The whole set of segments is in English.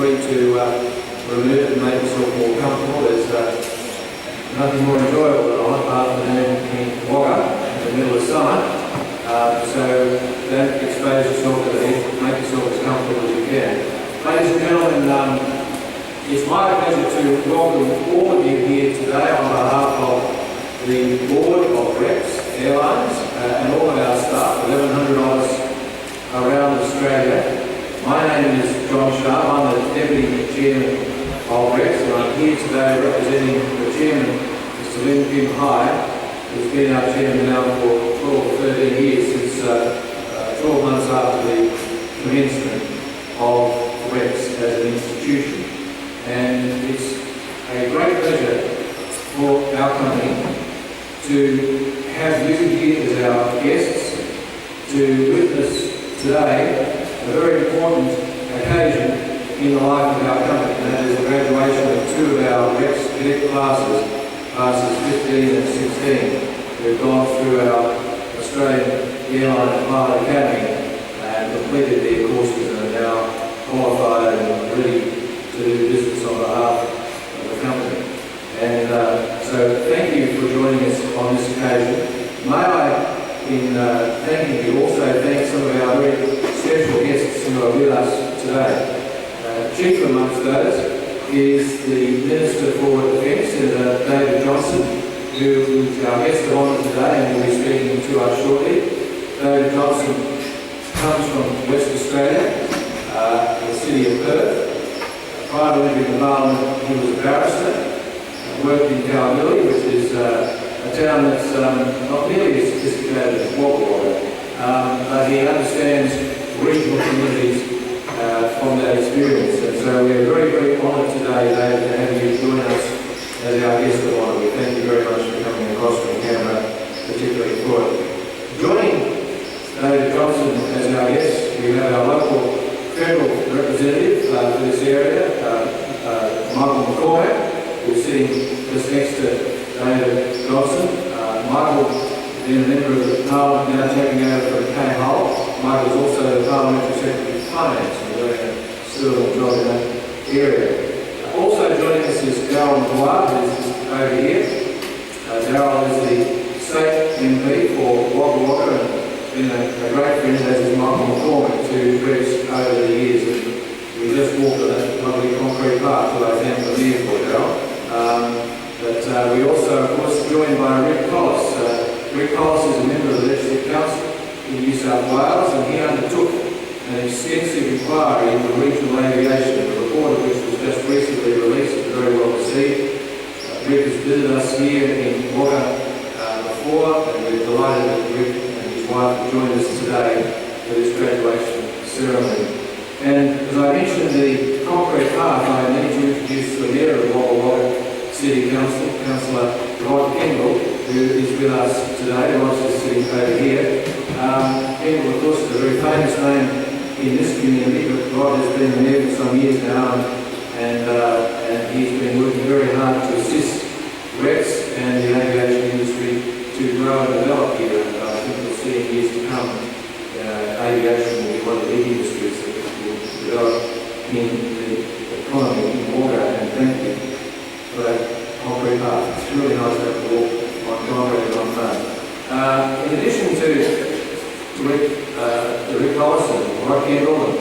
agreed to remove it and make yourself more comfortable. There's nothing more enjoyable than a hot afternoon in Wagga in the middle of summer. So don't expose yourself to the heat, make yourself as comfortable as you can. Ladies and gentlemen, it's my pleasure to welcome all of you here today on behalf of the board of Rex Airlines and all of our staff, 1,100 of us around Australia. My name is John Sharp. I'm the Deputy Chairman of Rex, and I'm here today representing the Chairman, Mr. Lim Kim Hai, who's been our Chairman now for 12 or 13 years, since 12 months after the commencement of Rex as an institution. And it's a great pleasure for our company to have you here as our guests to witness today a very important occasion in the life of our company, and that is the graduation of two of our Rex cadet classes 15 and 16, who've gone through our Australian Airline and Pilot Academy and completed their courses and are now qualified and ready to do business on behalf of the company. And so thank you for joining us on this occasion. May I, in thanking you, also thank some of our very special guests who are with us today. Chief amongst those is the Minister for Defence, Senator David Johnson, who is our guest of honour today and will be speaking to us shortly. David Johnson comes from West Australia, the city of Perth. Prior to entering the Parliament, he was a barrister. Worked in Kalgoorlie, which is a town that's not nearly as sophisticated as Wagga, but he understands regional communities from that experience. And so we are very, very honoured today, David, to have you join us as our guest of honour. We thank you very much for coming across from Canberra, particularly for it. Joining David Johnson as our guest, we have our local federal representative for this area, Michael McCormack, who's sitting just next to David Johnson. Michael has been a member of the Parliament, now taking over from Kay Hull. Michael is also the Parliamentary Secretary of Finance and doing a sterling job in that area. Also joining us is Darryl McGuire, who's over here. Darryl is the State MP for Wagga Wagga and been a great friend, as is Michael McCormack, to Rex over the years. And we just walked on that lovely concrete path that I thank the Mayor for, Darryl. But we also, of course, joined by Rick Collis. Rick Collis is a member of the Legislative Council in New South Wales, and he undertook an extensive inquiry into regional aviation, the report of which was just recently released and very well received. Rick has visited us here in Wagga before, and we're delighted that Rick and his wife have joined us today for this graduation ceremony. And as I mentioned the concrete path, I need to introduce the Mayor of Wagga Wagga City Council, Councillor Rod Kendall, who is with us today. Rod's just sitting over here. Kendall, of course, is a very famous name in this community, but Rod has been the Mayor for some years now, and he's been working very hard to assist Rex and the aviation industry to grow and develop here. And I think we'll see in years to come, aviation will be one of the big industries that will develop in the economy in Wagga, and thank you for that concrete path. It's really nice to have to walk on concrete and on foam. In addition to Rick Collison, Rod Kendall, and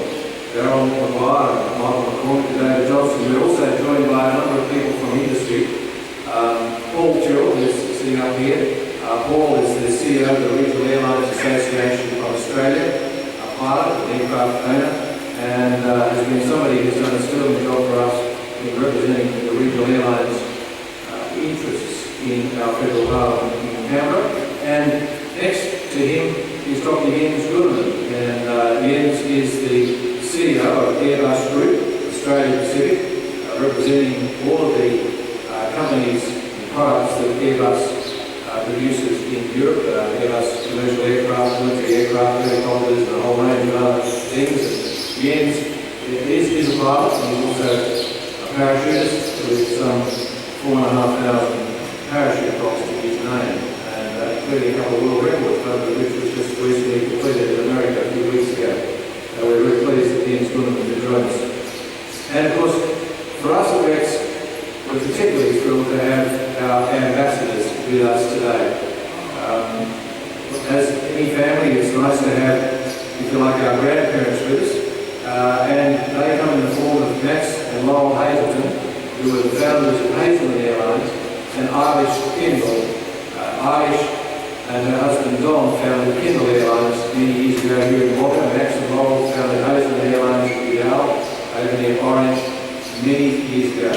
Darryl McGuire, Michael McCormack, and David Johnson, we're also joined by a number of people from industry. Paul Tyrrell, who's sitting up here. Paul is the CEO of the Regional Airlines Association of Australia, a pilot, an aircraft owner, and has been somebody who's done a sterling job for us in representing the regional airlines' interests in our federal parliament in Canberra. And next to him is Dr. Jens Goodman, and Jens is the CEO of Airbus Group, Australia Pacific, representing all of the companies and products that Airbus produces in Europe, Airbus commercial aircraft, military aircraft, helicopters, and a whole range of other things. Jens is a pilot, and he's also parachutist with some 4,500 parachute drops to his name, and including a couple of world records, one of which was just recently completed in America a few weeks ago. We're very pleased that Jens Goodman could join us. And of course, for us at Rex, we're particularly thrilled to have our ambassadors with us today. As any family, it's nice to have, if you like, our grandparents with us. And they come in the form of Max and Laurel Hazelton, who were the founders of Hazelton Airlines, and Irish Kendall. Irish and her husband Don founded Kendall Airlines many years ago here in Wagga. Max and Laurel founded Hazelton Airlines in Vidal over near Orange many years ago.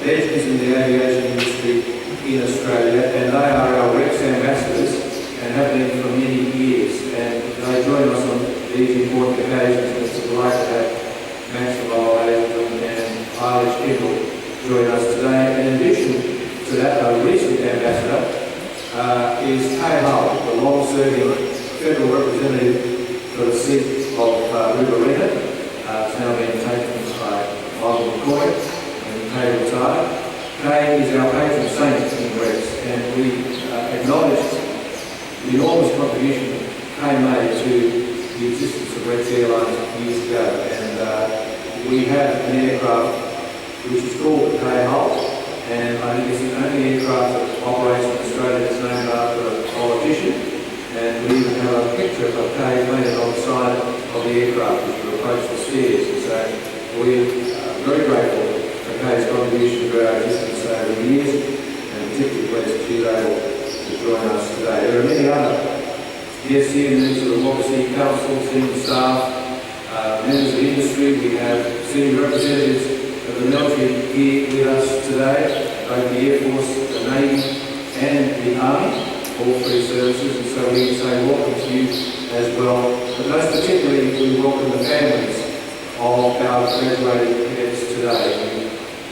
Legends in the aviation industry in Australia, and they are our Rex ambassadors and have been for many years. And they join us on these important occasions, and it's a delight to have Max and Laurel Hazelton and Irish Kendall join us today. In addition to that, a recent ambassador is Kay Hull, the long-serving federal representative for the seat of Riverina. It's now been taken by Michael McCoy, and Kay retired. Kay is our patron saint in Rex, and we acknowledge the enormous contribution Kay made to the existence of Rex Airlines years ago. And we have an aircraft which is called the Kay Hull, and I think it's the only aircraft that operates in Australia that's named after a politician. And we even have a picture of Kay painted on the side of the aircraft as you approach the stairs. And so we're very grateful for Kay's contribution to our existence over the years, and particularly pleased that she's able to join us today. There are many other guests here, members of the Wagga City Council, senior staff, members of industry. We have senior representatives of the military here with us today, both the Air Force, the Navy and the Army, all three services, and so we say welcome to you as well. But most particularly, we welcome the families of our graduated cadets today.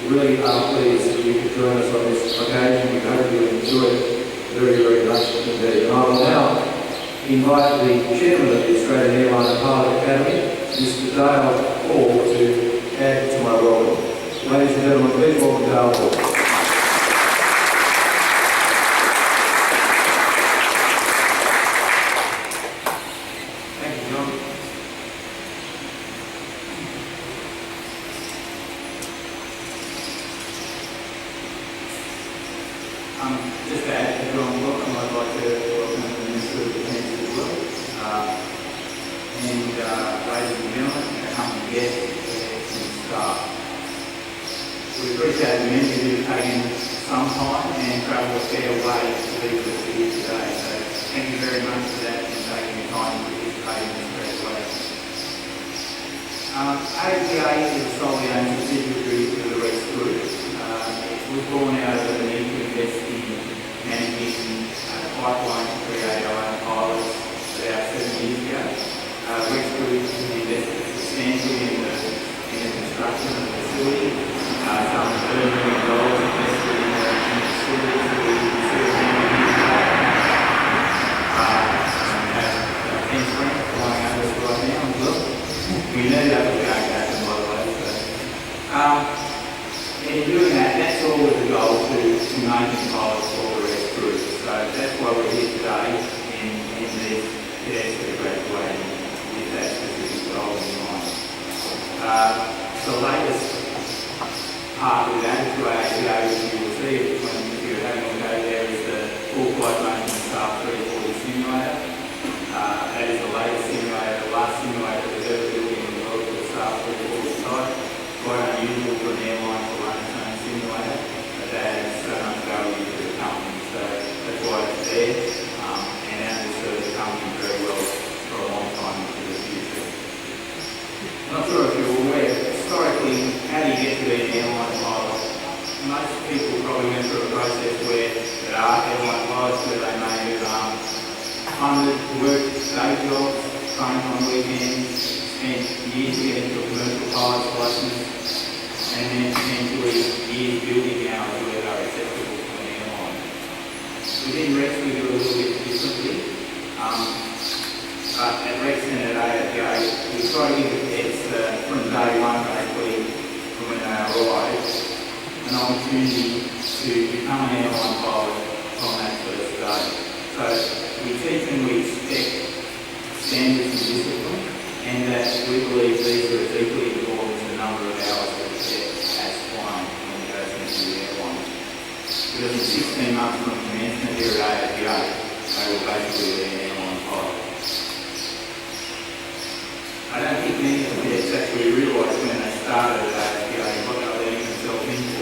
We really are pleased that you could join us on this occasion. We hope you enjoy it very, very much indeed. And I will now invite the chairman of the Australian Airline Pilot Academy, Mr. Dale Hall, to add to my welcome. Ladies and gentlemen, please welcome Dale Hall. Just to add to John welcome, I'd like to welcome the Minister of Defence as well. And ladies and gentlemen, accompanying guests and staff. We appreciate the many of you taking some time and travel a fair way to be with us here today. So thank you very much for that and taking the time to participate in this graduation. APA is a solely owned subsidiary of the Rex Group. It was born out of the need to invest in managing pipeline to create our own pilots about 7 years ago. Rex Group invested substantially in the construction of the facility. Some $30 million invested in the facilities that we serve today. We have 10 friends flying over us right now as well. We know that we're going to happen, by the way. And in doing that, that's all with the goal to making pilots for the Rex Group. So that's why we're here today in these cadets that are graduating with that specific goal in mind. The latest part we've added to our APA, which you will see when you're having a go there, is the full flight motion Staff 340 simulator. That is the latest simulator, the last simulator that was ever built in the world for the Staff 340 type. Quite unusual for an airline to run its own simulator, but that adds so much value to the company. So that's why it's there, and that will serve the company very well for a long time into the future. I'm not sure if you're aware, historically, how do you get to be an airline pilot? Most people probably went through a process where there are airline pilots where they may have funded work, day jobs, trained on weekends, spent years getting to a commercial pilot's license, and then potentially years building hours where they're acceptable to an airline. Within Rex, we do a little bit differently. But at Rex and at AFA, we try to give the cadets from day one, basically, from when they arrive, an opportunity to become an airline pilot on that first day. So we teach them, we expect standards and discipline, and that we believe these are as equally important to number of hours that we get as flying when we go into the airline. Within 16 months from commencement here at AFPA, they were basically an airline pilot. I don't think many of the cadets actually realised when they started at AFPA what they were letting themselves into.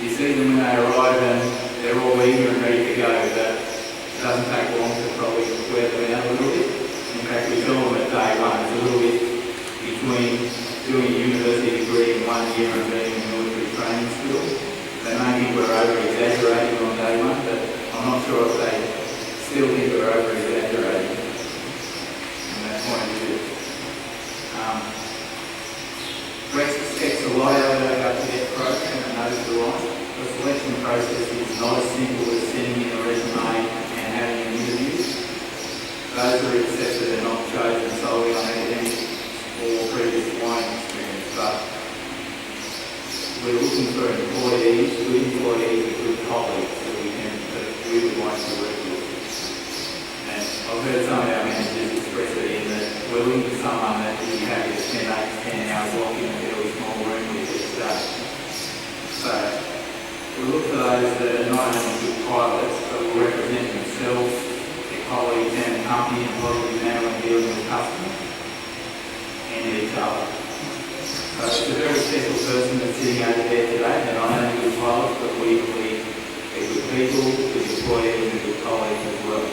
You see them when they arrive and they're all eager and ready to go, but it doesn't take long to probably wear them out a little bit. In fact, we tell them at day one, it's a little bit between doing a university degree in 1 year and being in military training school. They may think we're over-exaggerating on day one, but I'm not sure if they still think we're over-exaggerating from that point of view. Rex expects a lot out of our cadet program and knows the line. The selection process is not as simple as sending in a resume and having an interview. Those who are accepted are not chosen solely on academic or previous flying experience, but we're looking for employees, good employees with good colleagues that we would like to work with. And I've heard some of our managers express it in that we're looking for someone that will be happy to spend 8 to 10 hours locked in a fairly small room with each day. So we look for those that are not only good pilots, but will represent themselves, their colleagues and the company in a positive manner when dealing with customers and each other. So it's a very special person that's sitting over there today. They're not only good pilots, but we believe they're good people, good employees and good colleagues as well.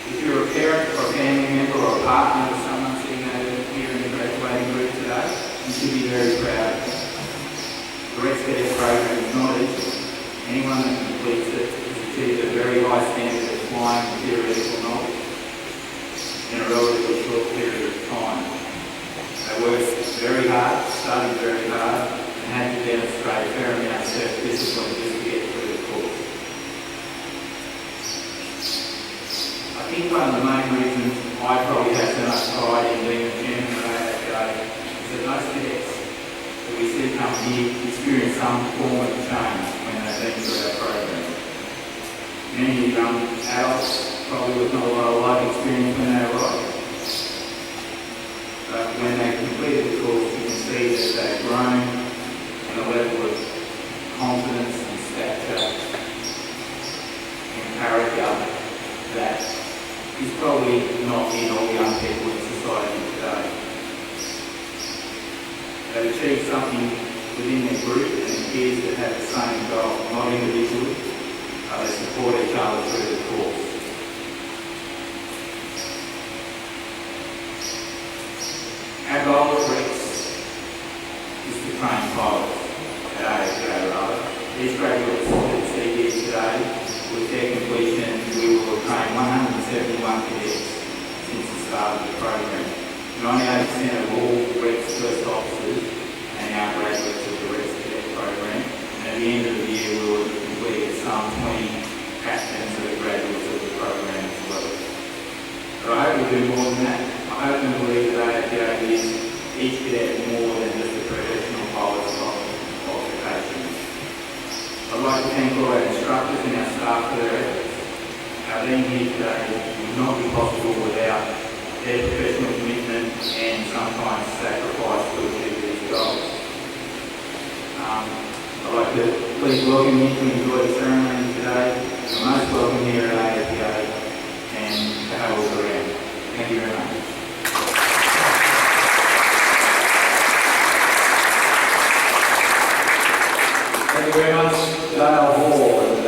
If you're a parent or a family member or a partner of someone sitting over here in the graduating group today, you should be very proud. The Rex Cadet program is not easy. Anyone that completes it has achieved a very high standard of flying and theoretical knowledge in a relatively short period of time. They work very hard, study very hard, and had to demonstrate a fair amount of self-discipline just to get through the course. I think one of the main reasons I probably have so much pride in being a chairman of AFPA is that most cadets that we see come here experience some form of change when they've been through our program. Many young adults probably with not a lot of life experience when they arrive. But when they completed the course, you can see that they've grown in a level of confidence and stature and character that is probably not in all young people in society today. They've achieved something within their group and peers that have the same goal, not individually, but they support each other through the course. Our goal at Rex is to train pilots at AFPA rather. These graduates that see here today, with their completion, we will have trained 171 cadets since the start of the program. 98% of all Rex first officers and our graduates of the Rex Cadet program. And at the end of the year, we will have completed some 20 captains that are graduates of the program as well. But I hope we do more than that. I hope and believe that AFPA gives each cadet more than just a professional pilot's qualification. I'd like to thank all our instructors and our staff for their efforts. Our being here today would not be possible without their professional commitment and sometimes sacrifice to achieve these goals. I'd like to please welcome you to enjoy the ceremony today. You're most welcome here at AFPA and to have a look around. Thank you very much. Thank you very much, Dale Hall, and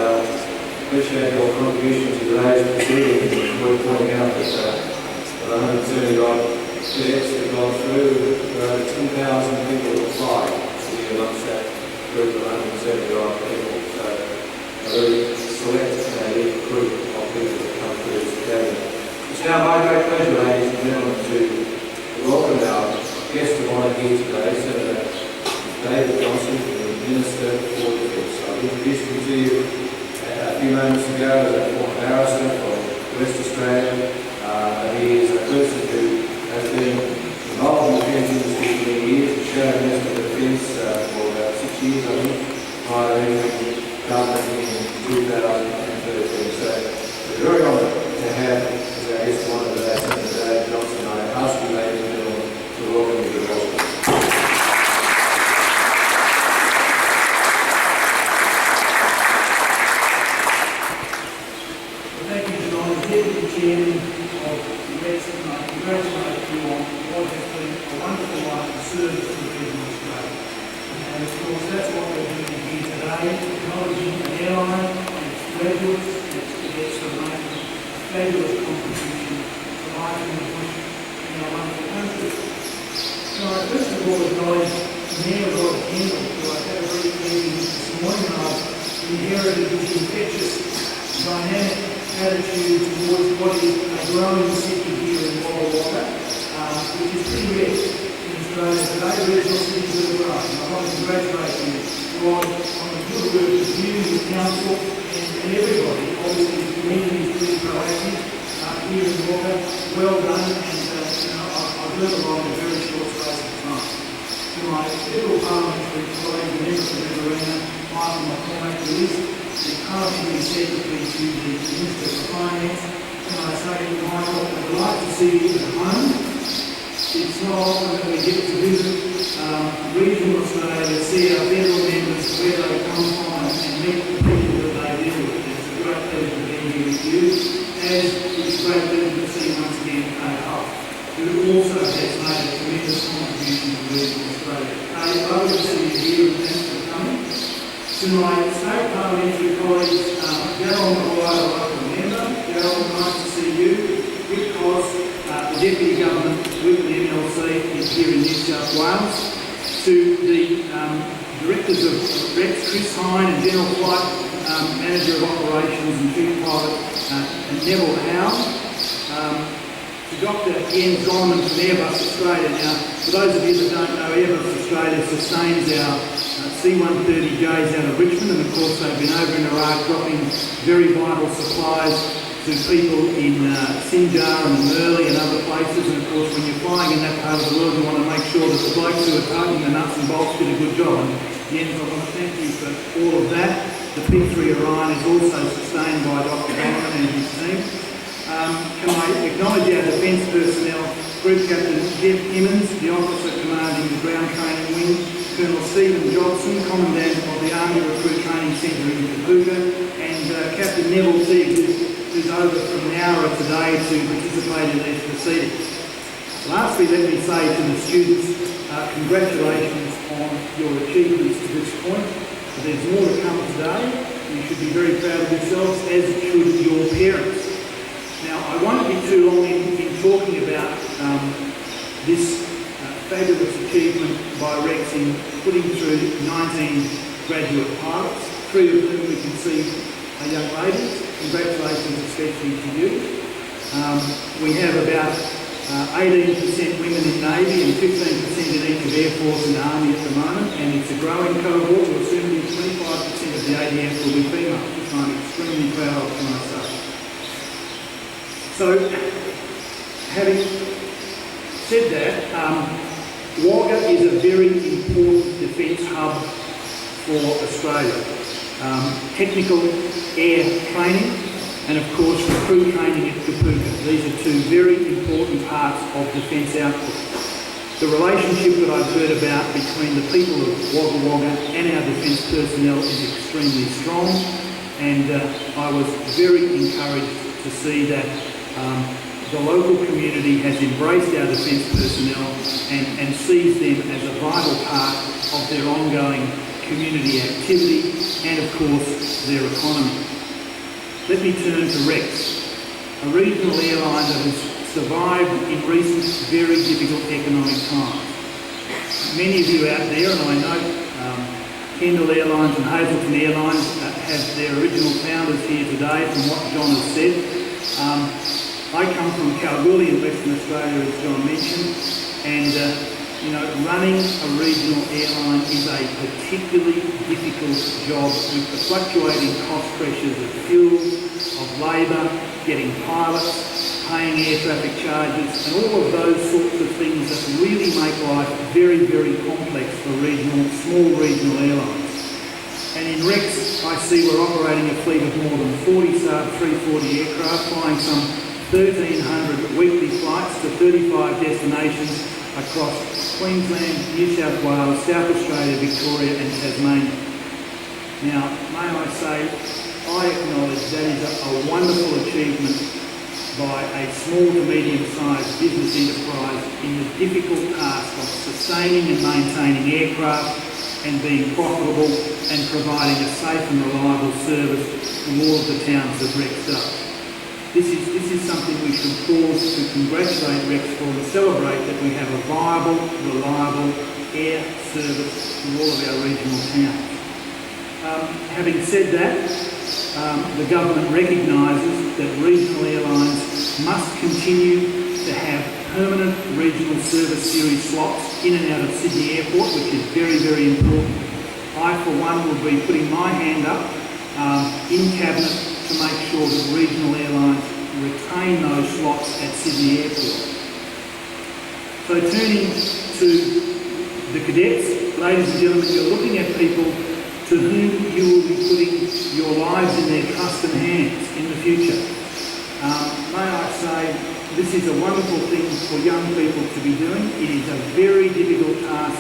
appreciate your contribution to today's proceedings. It's worth pointing out that the 170 odd cadets that have gone through, there are over 10,000 people that applied to be amongst that group of 170 odd people. So a very select and elite group of people that come through this academy. It's now my great pleasure, ladies and gentlemen, to welcome our guest of honour here today, Senator David Johnson, Minister for Defence. I introduced him to you a few moments ago as a former barrister from West Australia. He is a person who has been involved in the defence industry for many years, the Shadow Minister of Defence for about 6 years, I think, prior to entering government in 2013. So we're very honoured to have as our guest one today, Senator David Johnson. I ask you, ladies and gentlemen, service to regional Australia. And of course, that's what we're doing here today, acknowledging an airline and its graduates and its cadets for making a fabulous contribution to life in the bush in our wonderful country. So I first of all acknowledge the Mayor of Keynote, who I had a brief meeting this morning of, inherited his infectious, dynamic attitude towards what is a growing city here in Wagga Wagga, which is pretty rare in Australia today. Regional cities that are growing. I want to congratulate you on the good work of you, the council, and everybody. Obviously, the community is pretty proactive here in Wagga. Well done, and I've learned a lot in a very short space of time. To my federal parliamentary colleague, the member for Riverina, Michael McCormack, who is the parliamentary secretary to the Minister for Finance, and I say, Michael, I'd like to see you at home. It's not often that we get to visit regional Australia, see our federal members, where they come from, and meet the people that they deal with. It's a great pleasure to be here with you, as it's a great pleasure to see once again Keynote, who also has made a tremendous contribution to regional Australia. Lovely to see you here, and thanks for coming. To my state parliamentary colleagues, Darryl Maguire, local member. Darryl, nice to see you, because the Deputy Government with the MLC is here in New South Wales. To the Directors of Rex, Chris Hine, and General Flight Manager of Operations and Chief Pilot, and Neville Howe. To Dr. Ian Solomon from Airbus Australia. Now, for those of you that don't know, Airbus Australia sustains our C-130Js out of Richmond, and of course they've been over in Iraq dropping very vital supplies to people in Sinjar and Murley and other places. And of course, when you're flying in that part of the world, you want to make sure that the blokes who are tightening the nuts and bolts did a good job. And Jens, I want to thank you for all of that. The P3 Orion is also sustained by Dr. Donovan and his team. Can I acknowledge our defence personnel, Group Captain Jeff Emmons, the officer commanding the Ground Training Wing, Colonel Stephen Johnson, Commandant of the Army Recruit Training Centre in Kapuga, and Captain Neville Teague, who's over from Nowra today to participate in these proceedings. Lastly, let me say to the students, congratulations on your achievements to this point. There's more to come today. You should be very proud of yourselves, as should your parents. Now, I won't be too long in talking about this fabulous achievement by Rex in putting through 19 graduate pilots, 3 of whom we can see are young ladies. Congratulations especially to you. We have about 18% women in Navy and 15% in each of Air Force and Army at the moment, and it's a growing cohort. We'll soon be 25% of the ADF will be female, which I'm extremely proud of, can I say. So, having said that, Wagga is a very important defence hub for Australia. Technical air training and of course recruit training at Kapuga. These are 2 very important parts of defence output. The relationship that I've heard about between the people of Wagga Wagga and our defence personnel is extremely strong, and I was very encouraged to see that the local community has embraced our defence personnel and sees them as a vital part of their ongoing community activity and, of course, their economy. Let me turn to Rex, a regional airline that has survived in recent very difficult economic times. Many of you out there, and I know Kendall Airlines and Hazelton Airlines have their original founders here today, from what John has said. I come from Kalgoorlie in Western Australia, as John mentioned, and running a regional airline is a particularly difficult job with the fluctuating cost pressures of fuel, of labour, getting pilots, paying air traffic charges, and all of those sorts of things that really make life very, very complex for small regional airlines. And in Rex, I see we're operating a fleet of more than 40 Saab 340 aircraft, flying some 1,300 weekly flights to 35 destinations across Queensland, New South Wales, South Australia, Victoria and Tasmania. Now, may I say, I acknowledge that is a wonderful achievement by a small to medium-sized business enterprise in the difficult task of sustaining and maintaining aircraft and being profitable and providing a safe and reliable service to all of the towns that Rex does. This is something we should pause to congratulate Rex for and celebrate that we have a viable, reliable air service to all of our regional towns. Having said that, the government recognises that regional airlines must continue to have permanent regional service series slots in and out of Sydney Airport, which is very, very important. I, for one, will be putting my hand up in Cabinet to make sure that regional airlines retain those slots at Sydney Airport. So turning to the cadets, ladies and gentlemen, you're looking at people to whom you will be putting your lives in their trusted hands in the future. May I say, this is a wonderful thing for young people to be doing. It is a very difficult task,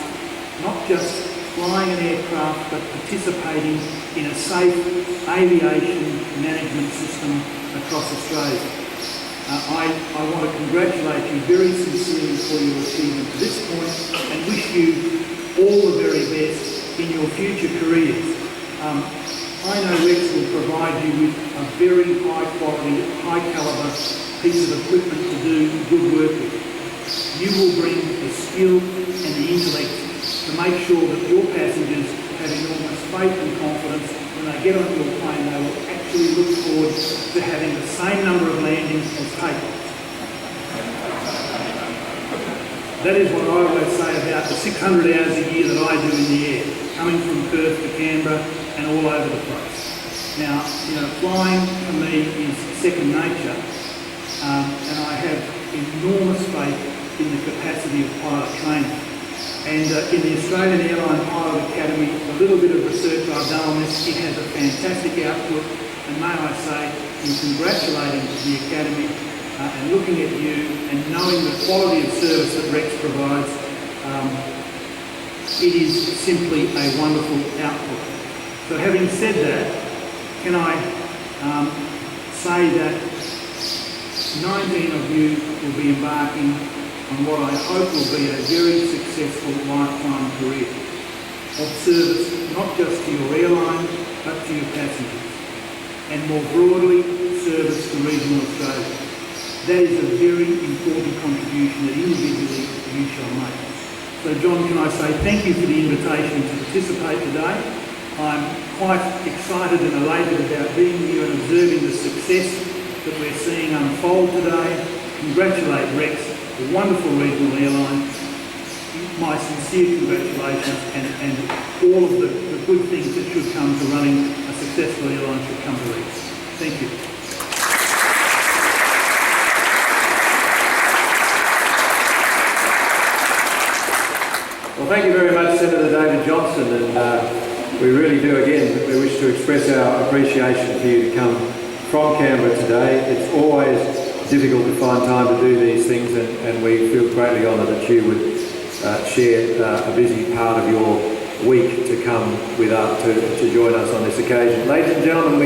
not just flying an aircraft, but participating in a safe aviation management system across Australia. I want to congratulate you very sincerely for your achievement to this point and wish you all the very best in your future careers. I know Rex will provide you with a very high quality, high calibre piece of equipment to do good work with. You will bring the skill and the intellect to make sure that your passengers have enormous faith and confidence when they get on your plane. They will actually look forward to having the same number of landings as takeoffs. That is what I always say about the 600 hours a year that I do in the air, coming from Perth to Canberra and all over the place. Now, flying for me is second nature, and I have enormous faith in the capacity of pilot training. And in the Australian Airline Pilot Academy, a little bit of research I've done on this, it has a fantastic output, and may I say, in congratulating the Academy and looking at you and knowing the quality of service that Rex provides, it is simply a wonderful output. So having said that, can I say that 19 of you will be embarking on what I hope will be a very successful lifetime career of service, not just to your airline, but to your passengers, and more broadly, service to regional Australia. That is a very important contribution that individually you shall make. So John, can I say thank you for the invitation to participate today. I'm quite excited and elated about being here and observing the success that we're seeing unfold today. Congratulate Rex, a wonderful regional airline. My sincere congratulations, and all of the good things that should come to running a successful airline should come to Rex. Thank you. Well, thank you very much, Senator David Johnson, and we really do, again, we wish to express our appreciation for you to come from Canberra today. It's always difficult to find time to do these things, and we feel greatly honoured that you would share a busy part of your week to come with us, to join us on this occasion. Ladies and gentlemen,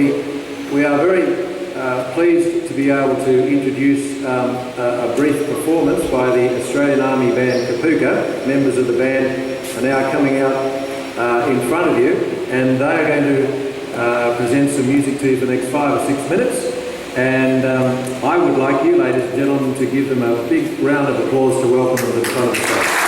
we are very pleased to be able to introduce a brief performance by the Australian Army Band Kapuka. Members of the band are now coming out in front of you, and they are going to present some music to you for the next 5 or 6 minutes. And I would like you, ladies and gentlemen, to give them a big round of applause to welcome them to the front of the stage.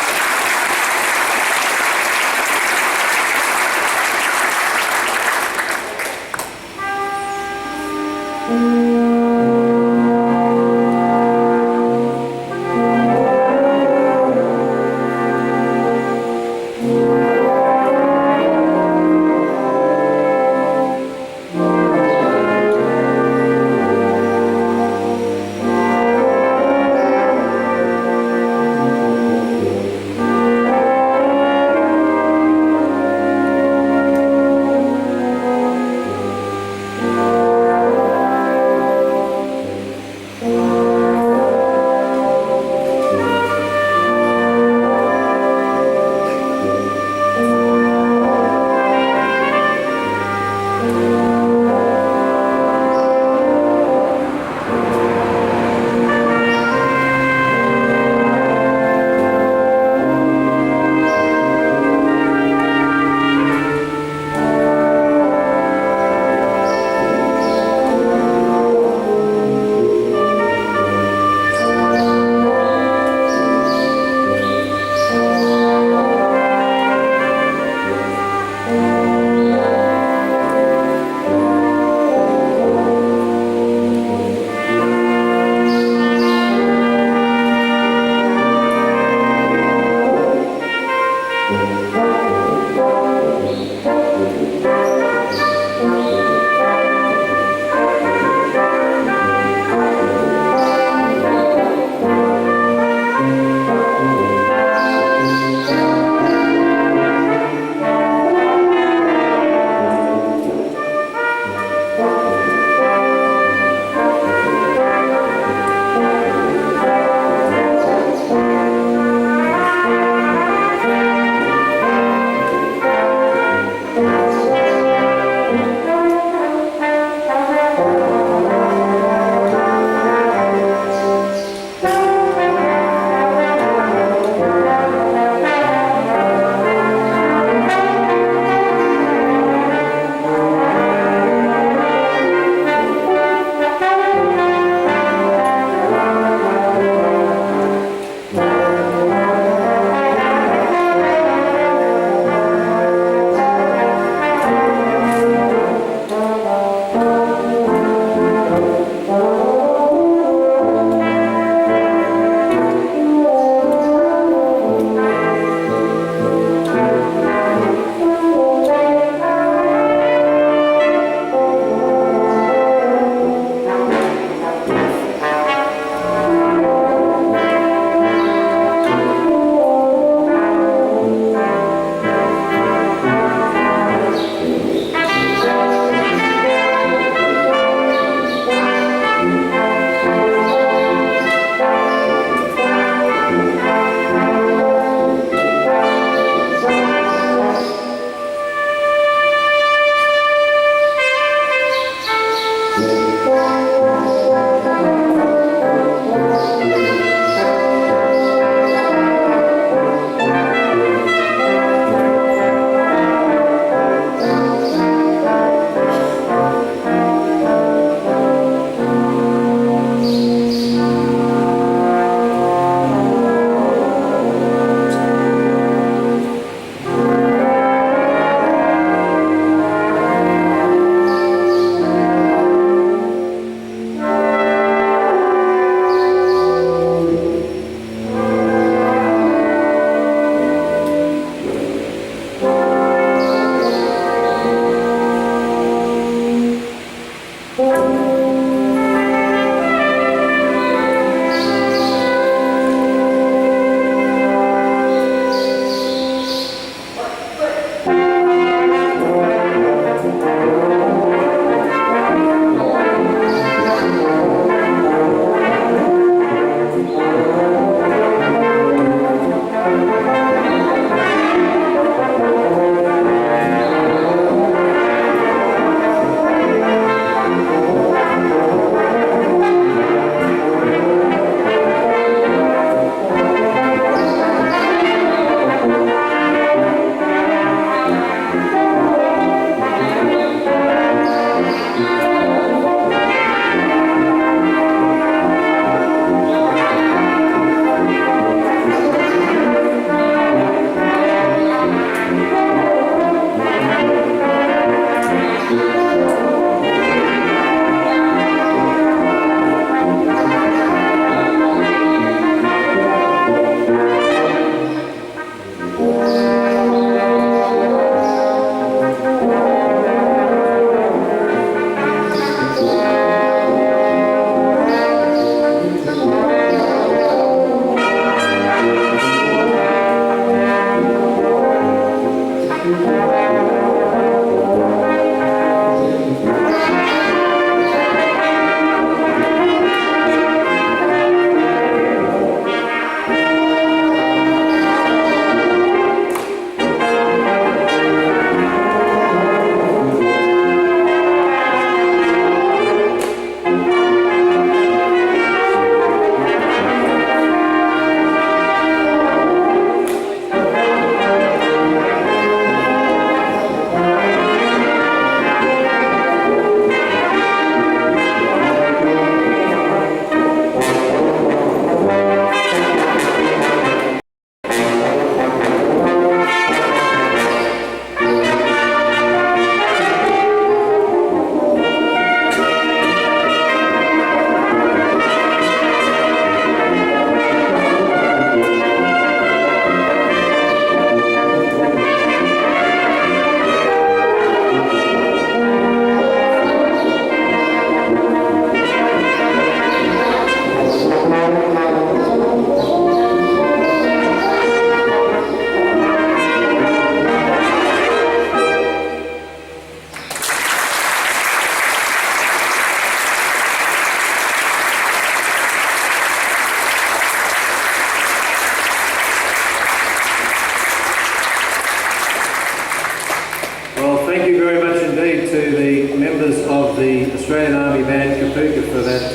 the Australian Army Band Kapuka for that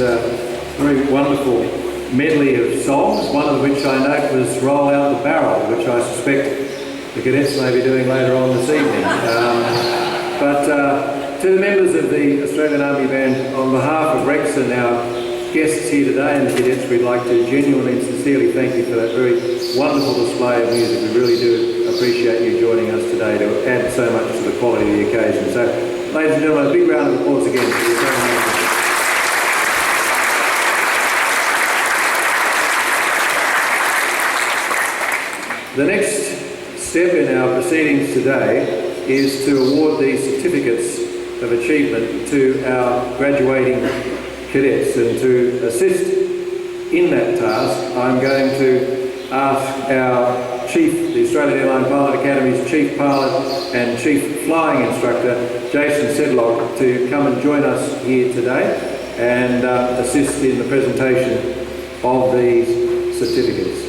very wonderful medley of songs, one of which I note was Roll Out the Barrel, which I suspect the cadets may be doing later on this evening. But to the members of the Australian Army Band, on behalf of Rex and our guests here today and the cadets, we'd like to genuinely and sincerely thank you for that very wonderful display of music. We really do appreciate you joining us today to add so much to the quality of the occasion. So, ladies and gentlemen, a big round of applause again for your presentation. The next step in our proceedings today is to award these certificates of achievement to our graduating cadets, and to assist in that task I'm going to ask our Chief, the Australian Airline Pilot Academy's Chief Pilot and Chief Flying Instructor, Jason Sedlock, to come and join us here today and assist in the presentation of these certificates.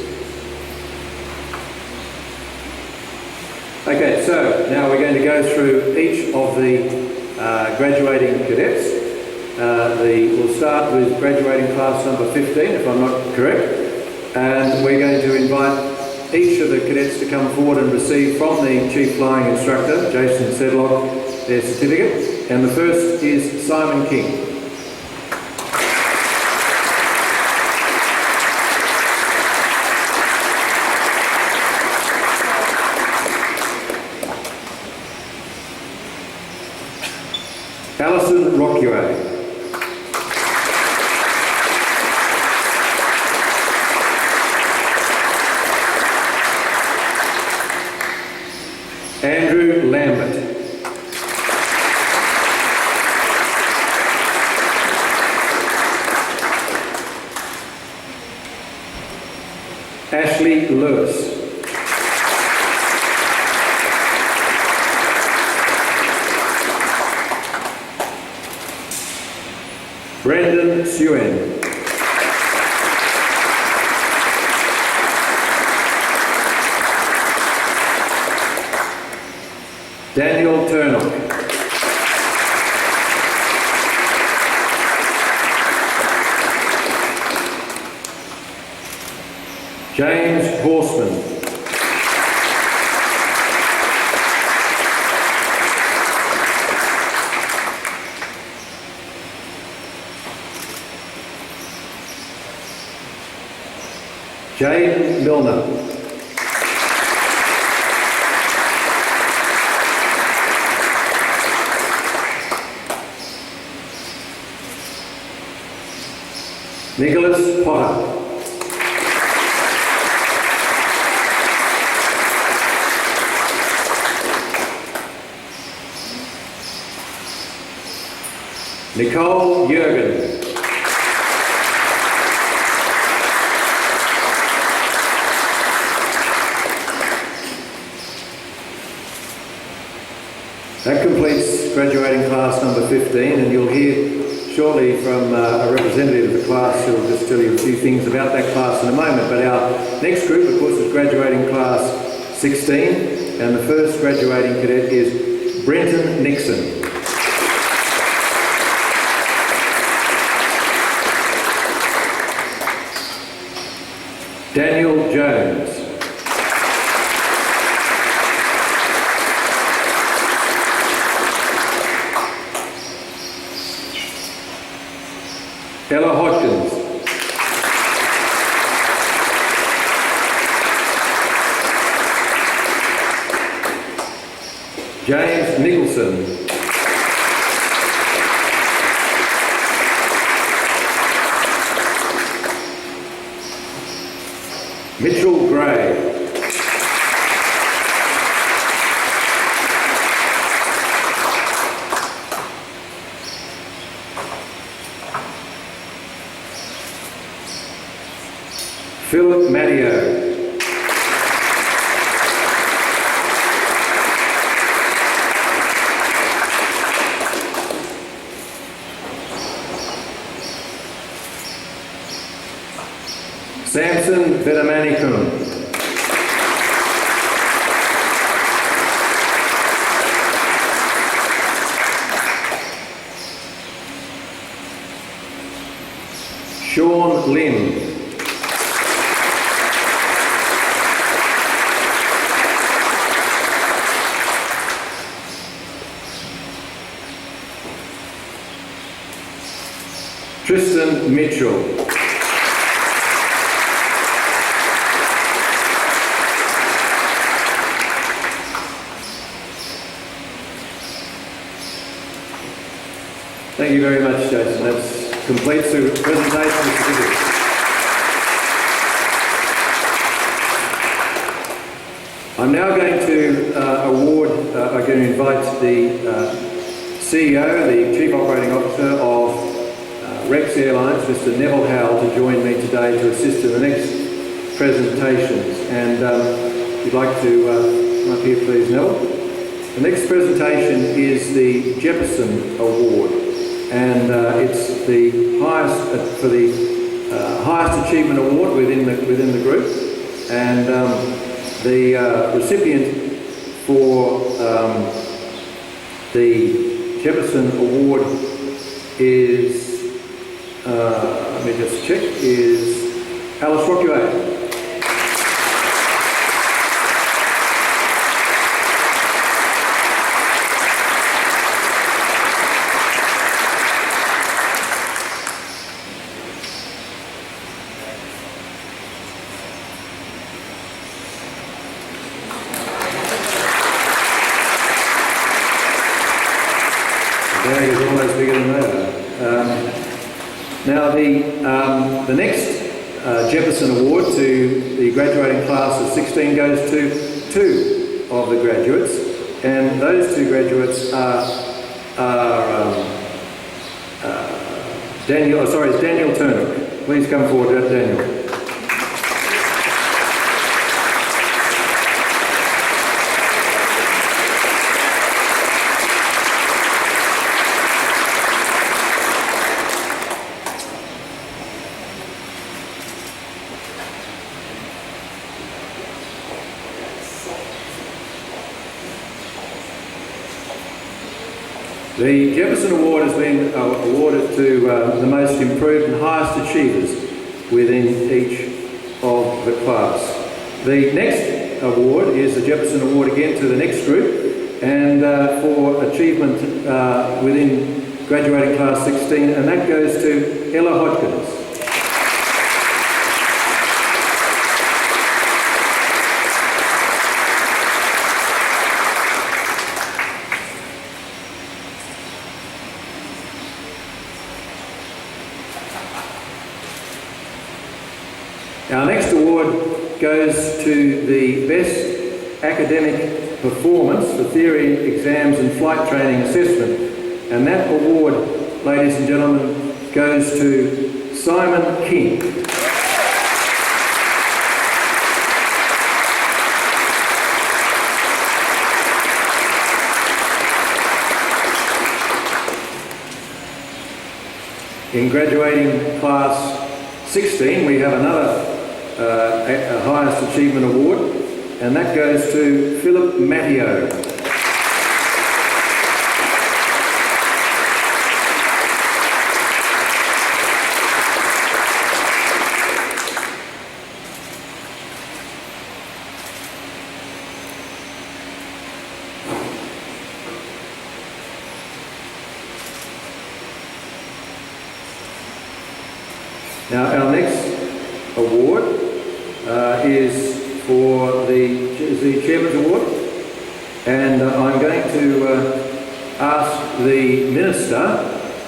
Okay, so now we're going to go through each of the graduating cadets. We'll start with graduating class number 15, if I'm not correct, and we're going to invite each of the cadets to come forward and receive from the Chief Flying Instructor, Jason Sedlock, their certificate. And the first is Simon King. Alison Rockway. Andrew Lambert. Ashley Lewis. Brendan Suen. Daniel Turnock. James Horseman. Jane Milner. Nicholas Potter. Nicole Jurgen. That completes graduating class number 15, and you'll hear shortly from a representative of the class who will just tell you a few things about that class in a moment. But our next group, of course, is graduating class 16, and the first graduating cadet is Brenton Nixon. Daniel Jones. Ella Hodgkins. James Nicholson. Mitchell Gray. Philip Matteo. Samson Vedamanikun. Tristan Mitchell. Thank you very much, Jason. That completes the presentation of certificates. I'm now going to invite the CEO, the Chief Operating Officer of Rex Airlines, Mr. Neville Howell, to join me today to assist in the next presentations. And if you'd like to come up here, please, Neville. The next presentation is the Jefferson Award. And it's the highest for the highest achievement award within the group, and the recipient for the Jefferson Award is let me just check, is Alice Rockway. Now the next Jefferson Award to the graduating class of 16 goes to two of the graduates, and those two graduates are Daniel Turner. Please come forward, Daniel. The Jefferson Award has been awarded to the most improved and highest achievers within each of the class. The next award is the Jefferson Award again to the next group, and for achievement within graduating class 16, and that goes to Ella Hodgkins. Our next award goes to the Best Academic Performance for Theory, Exams and Flight Training Assessment. And that award, ladies and gentlemen, goes to Simon King. In graduating class 16, we have another highest achievement award, and that goes to Philip Matteo. Now our next award is for the Chairman's Award, and I'm going to ask the Minister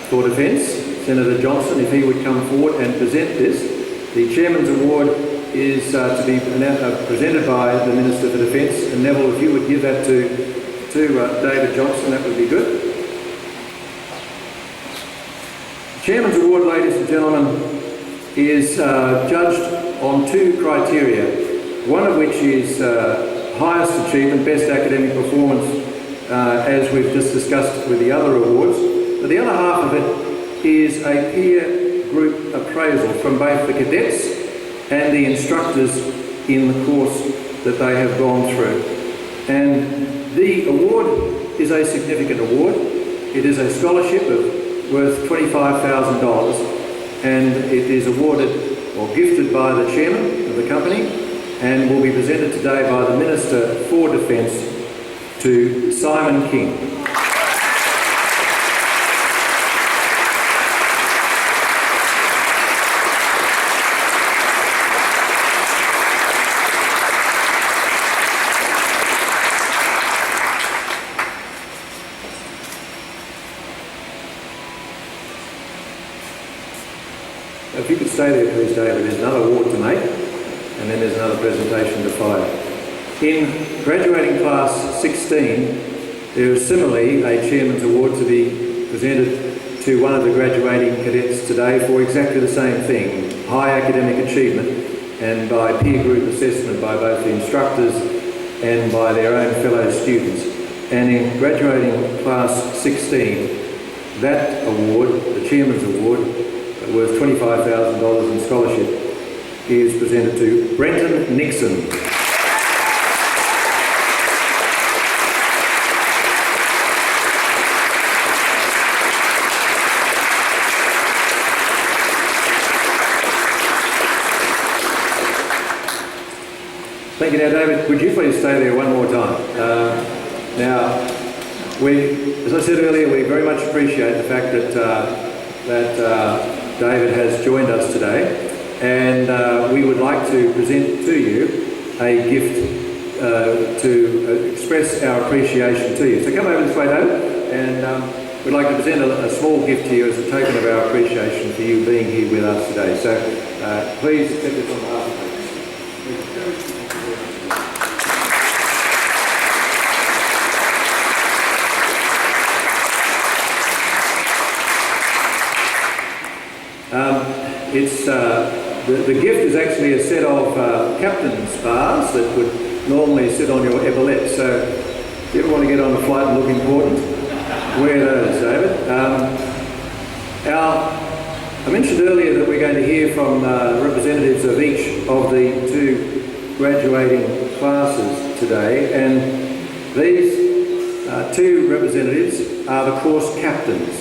for Defence, Senator Johnson, if he would come forward and present this. The Chairman's Award is to be presented by the Minister for Defence, and Neville, if you would give that to David Johnson, that would be good. The Chairman's Award, ladies and gentlemen, is judged on two criteria, one of which is highest achievement, best academic performance, as we've just discussed with the other awards, but the other half of it is a peer group appraisal from both the cadets and the instructors in the course that they have gone through. And the award is a significant award. It is a scholarship worth $25,000. And it is awarded or gifted by the chairman of the company and will be presented today by the Minister for Defence to Simon King. If you could stay there, please, David. There's another award to make, and then there's another presentation to follow. In graduating class 16, there is similarly a Chairman's Award to be presented to one of the graduating cadets today for exactly the same thing, high academic achievement, and by peer group assessment by both the instructors and by their own fellow students. And in graduating class 16, that award, the Chairman's Award, worth $25,000 in scholarship, is presented to Brenton Nixon. Thank you. Now, David, would you please stay there one more time? Now, as I said earlier, we very much appreciate the fact that David has joined us today, and we would like to present to you a gift to express our appreciation to you. So come over this way, David, and we'd like to present a small gift to you as a token of our appreciation for you being here with us today. So please accept this on behalf of us. The gift is actually a set of captain's bars that would normally sit on your epaulette. So if you ever want to get on a flight and look important, wear those, David. I mentioned earlier that we're going to hear from representatives of each of the two graduating classes today, and these two representatives are the course captains.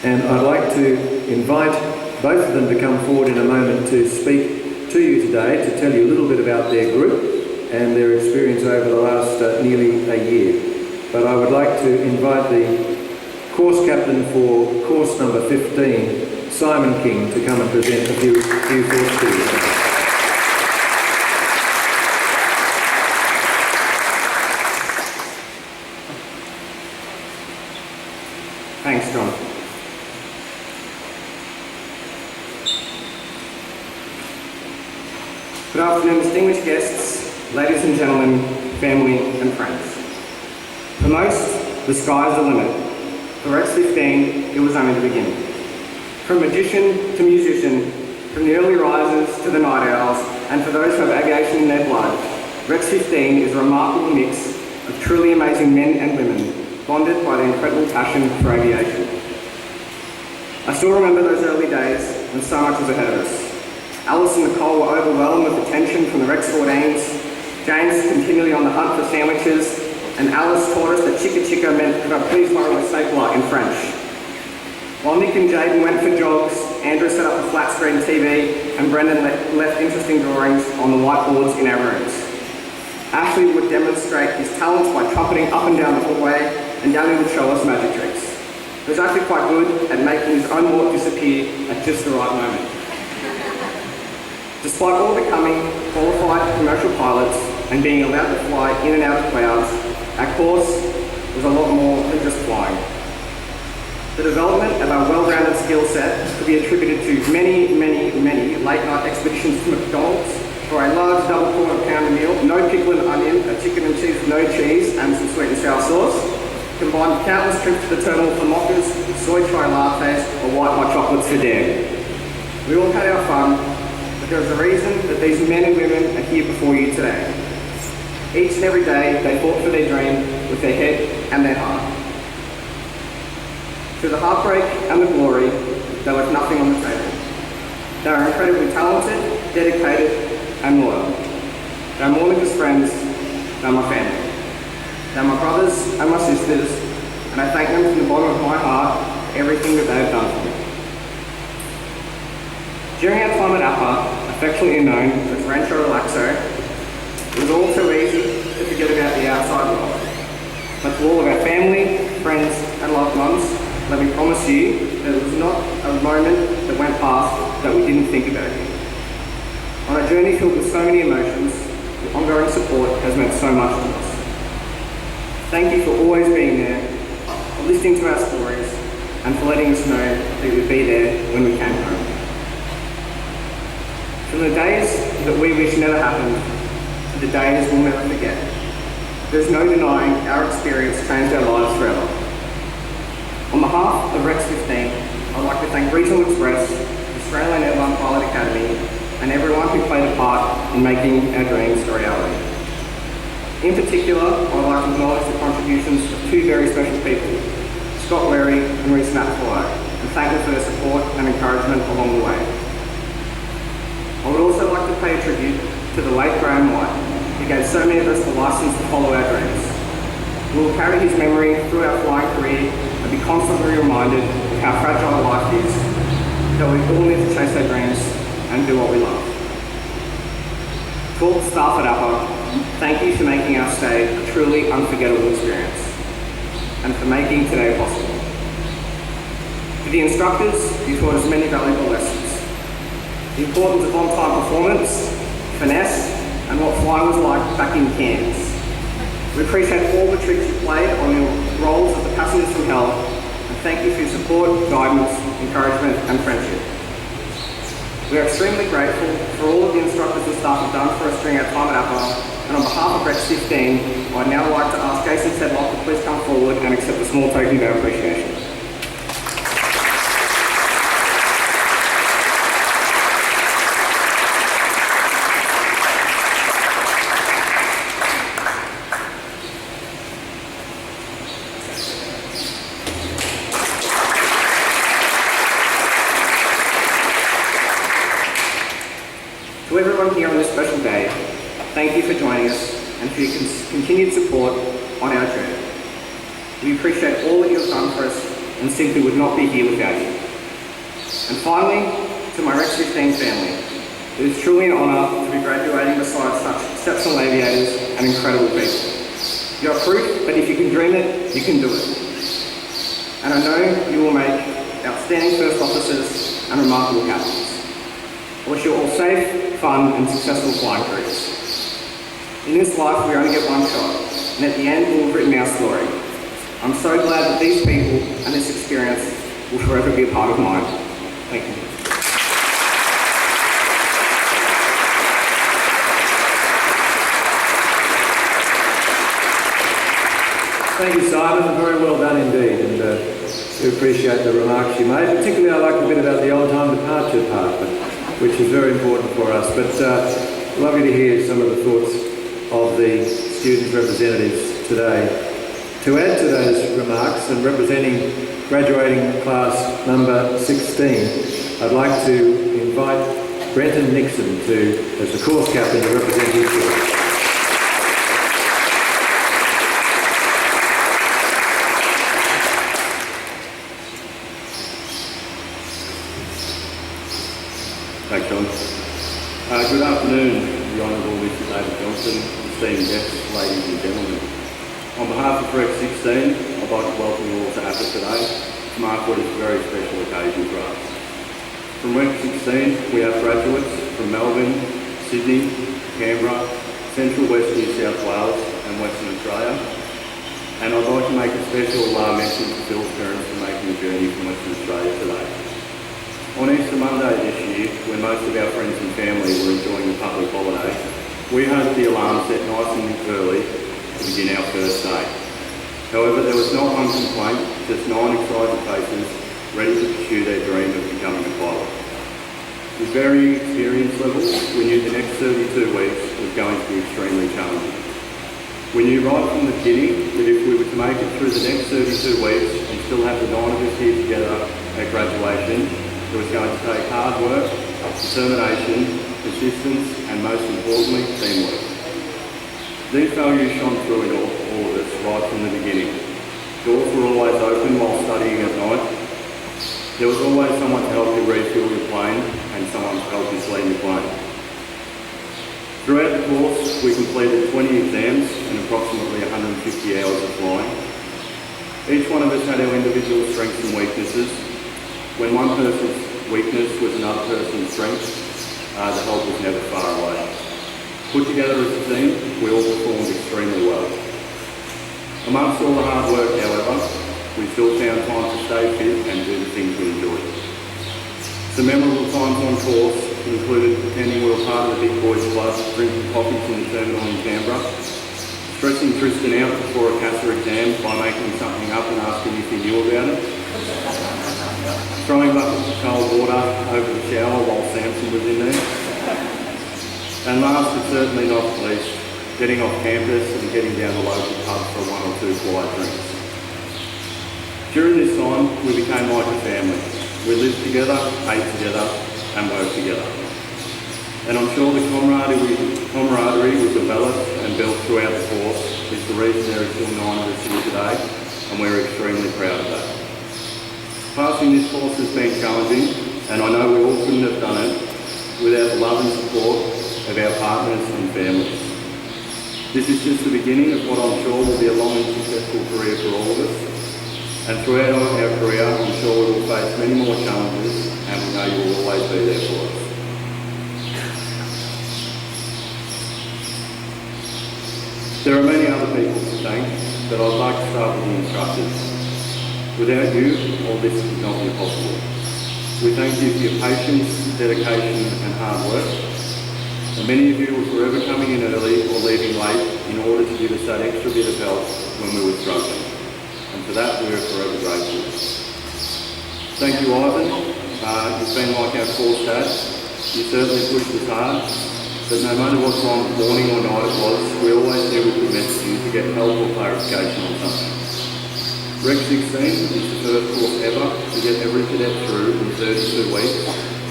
And I'd like to invite both of them to come forward in a moment to speak to you today, to tell you a little bit about their group and their experience over the last nearly a year. But I would like to invite the course captain for course number 15, Simon King, to come and present a few thoughts to you. Thanks, John. Good afternoon, distinguished guests, ladies and gentlemen, family and friends. For most, the sky's the limit. For Rex 15, it was only the beginning. From magician to musician, from the early risers to the night owls, and for those who have aviation in their blood, Rex 15 is a remarkable mix of truly amazing men and women, bonded by the incredible passion for aviation. I still remember those early days when so much was ahead of us. Alice and Nicole were overwhelmed with attention from the Rex 14s, James continually on the hunt for sandwiches, and Alice taught us that chicka chicka meant could I please borrow a stapler in French. While Nick and Jaden went for jogs, Andrew set up a flat screen TV and Brendan left interesting drawings on the whiteboards in our rooms. Ashley would demonstrate his talents by trumpeting up and down the hallway, and Danny would show us magic tricks. He was actually quite good at making his own walk disappear at just the right moment. Despite all becoming qualified commercial pilots and being allowed to fly in and out of clouds, our course was a lot more than just flying. The development of our well-rounded skill set could be attributed to many late-night expeditions to McDonald's for a large double quarter pounder meal, no pickle and onion, a chicken and cheese with no cheese, and some sweet and sour sauce, combined with countless trips to the terminal for mockers, soy chai lattes, or white hot chocolates for dare. We all had our fun. There is a reason that these men and women are here before you today. Each and every day, they fought for their dream with their head and their heart. Through the heartbreak and the glory, they left nothing on the table. They are incredibly talented, dedicated, and loyal. They are more than just friends, they are my family. They are my brothers and my sisters, and I thank them from the bottom of my heart for everything that they have done for me. During our time at APA, affectionately known as Rancho Relaxo, it was all too easy to forget about the outside world. But to all of our family, friends and loved ones, let me promise you that it was not a moment that went past that we didn't think about you. On a journey filled with so many emotions, your ongoing support has meant so much to us. Thank you for always being there, for listening to our stories, and for letting us know that you would be there when we came home. From the days that we wish never happened to the days we'll never forget, there's no denying our experience changed our lives forever. On behalf of Rex 15, I'd like to thank Regional Express, Australian Airline Pilot Academy, and everyone who played a part in making our dreams a reality. In particular, I'd like to acknowledge the contributions of two very special people, Scott Wary and Reece Maxwell, and thank them for their support and encouragement along the way. I would also like to pay a tribute to the late Graham White, who gave so many of us the license to follow our dreams. We will carry his memory through our flying career and be constantly reminded of how fragile life is, that we all need to chase our dreams and do what we love. To all the staff at APA, thank you for making our stay a truly unforgettable experience and for making today possible. For the instructors, you taught us many valuable lessons. The importance of on-time performance, finesse, and what flying was like back in Cairns. We appreciate all the tricks you played on your roles as the passengers from hell, and thank you for your support, guidance, encouragement, and friendship. We are extremely grateful for all of the instructors and staff have done for us during our time at APA, and on behalf of Rex 15, I'd now like to ask Jason Sedlock to please come forward and accept a small token of our appreciation. To everyone here on this special day, thank you for joining us and for your continued support on our journey. We appreciate all that you have done for us and simply would not be here without you. And finally, to my Rex 15 family, it is truly an honour to be graduating beside such exceptional aviators and incredible people. You are proof that if you can dream it, you can do it. And I know you will make outstanding first officers and remarkable captains. I wish you all safe, fun and successful flying careers. In this life we only get one shot, and at the end we'll have written our story. I'm so glad that these people and this experience will forever be a part of mine. Thank you. Thank you, Simon. Very well done indeed, and we appreciate the remarks you made. Particularly I like a bit about the on-time departure part, which is very important for us. But lovely to hear some of the thoughts of the student representatives today. To add to those remarks and representing graduating class number 16, I'd like to invite Brenton Nixon as the course captain to represent his course. Thanks, John. Good afternoon, the Honourable Mr David Johnson, esteemed guests, ladies and gentlemen. On behalf of Rex 16, I'd like to welcome you all to APA today to mark what is a very special occasion for us. From Rex 16, we have graduates from Melbourne, Sydney, Canberra, Central West New South Wales and Western Australia. And I'd like to make a special mention to Phil's parents for making the journey from Western Australia today. On Easter Monday this year, when most of our friends and family were enjoying the public holiday, we heard the alarm set nice and early to begin our first day. However, there was not one complaint, just 9 excited faces ready to pursue their dream of becoming a pilot. With varying experience levels, we knew the next 32 weeks was going to be extremely challenging. We knew right from the beginning that if we were to make it through the next 32 weeks and still have the 9 of us here together at graduation, it was going to take hard work, determination, persistence, and most importantly, teamwork. These values shone through in all of us right from the beginning. Doors were always open while studying at night. There was always someone to help you refuel your plane and someone to help you clean your plane. Throughout the course, we completed 20 exams and approximately 150 hours of flying. Each one of us had our individual strengths and weaknesses. When one person's weakness was another person's strength, the help was never far away. Put together as a team, we all performed extremely well. Amongst all the hard work, however, we still found time to stay fit and do the things we enjoyed. Some memorable times on course included pretending we were part of the big boys club, drinking coffees in the terminal in Canberra, stressing Tristan out before a CASA exam by making something up and asking if he knew about it, throwing buckets of cold water over the shower while Samson was in there, and last but certainly not least, getting off campus and getting down to local pubs for one or two quiet drinks. During this time, we became like a family. We lived together, ate together, and worked together. And I'm sure the camaraderie we developed and built throughout the course is the reason there are still 9 of us here today, and we're extremely proud of that. Passing this course has been challenging, and I know we all couldn't have done it without the love and support of our partners and families. This is just the beginning of what I'm sure will be a long and successful career for all of us. And throughout our career, I'm sure we will face many more challenges, and we know you will always be there for us. There are many other people to thank, but I'd like to start with the instructors. Without you, all this would not be possible. We thank you for your patience, dedication, and hard work. And many of you were forever coming in early or leaving late in order to give us that extra bit of help when we were struggling. And for that, we are forever grateful. Thank you, Ivan. You've been like our course dad. You certainly pushed us hard, but no matter what time of morning or night it was, we always knew we could message you to get help or clarification on something. Rec 16 is the first course ever to get every cadet through in 32 weeks,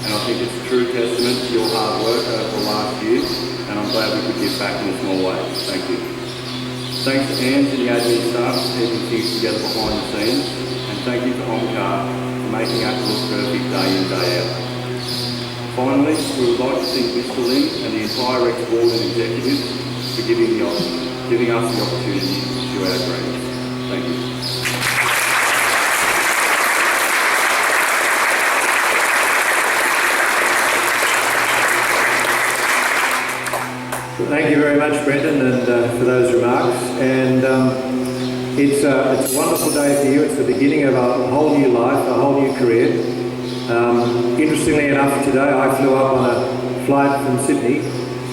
and I think it's a true testament to your hard work over the last year, and I'm glad we could give back in a small way. Thank you. Thanks to Anne and the admin staff for keeping things together behind the scenes, and thank you to Omcar for making us look perfect day in, day out. Finally, we would like to thank Mr. Lim and the entire Rec board and executives for giving us the opportunity to pursue our dreams. Thank you. Thank you very much, Brendan, and for those remarks. And it's a wonderful day for you. It's the beginning of a whole new life, a whole new career. Interestingly enough, today I flew up on a flight from Sydney,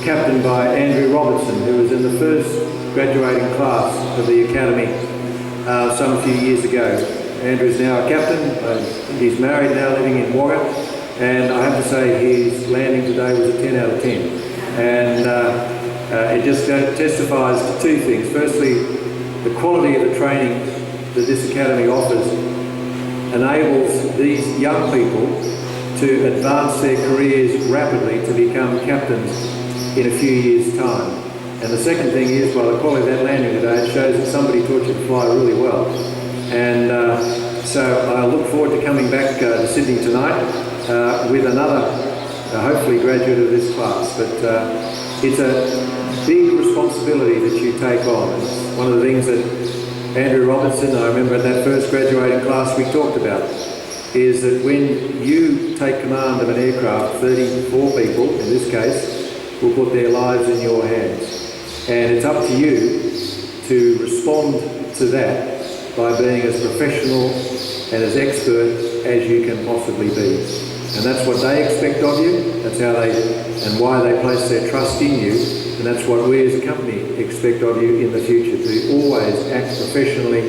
captained by Andrew Robertson, who was in the first graduating class of the Academy some few years ago. Andrew's now a captain. He's married now, living in Wagga, and I have to say his landing today was a 10 out of 10. And it just testifies to two things. Firstly, the quality of the training that this academy offers enables these young people to advance their careers rapidly to become captains in a few years' time. And the second thing is, by the quality of that landing today, it shows that somebody taught you to fly really well. And so I look forward to coming back to Sydney tonight with another, hopefully, graduate of this class. But it's a big responsibility that you take on. It's one of the things that Andrew Robertson, I remember at that first graduating class we talked about, is that when you take command of an aircraft, 34 people in this case will put their lives in your hands. And it's up to you to respond to that by being as professional and as expert as you can possibly be. And that's what they expect of you, that's how and why they place their trust in you, and that's what we as a company expect of you in the future, to always act professionally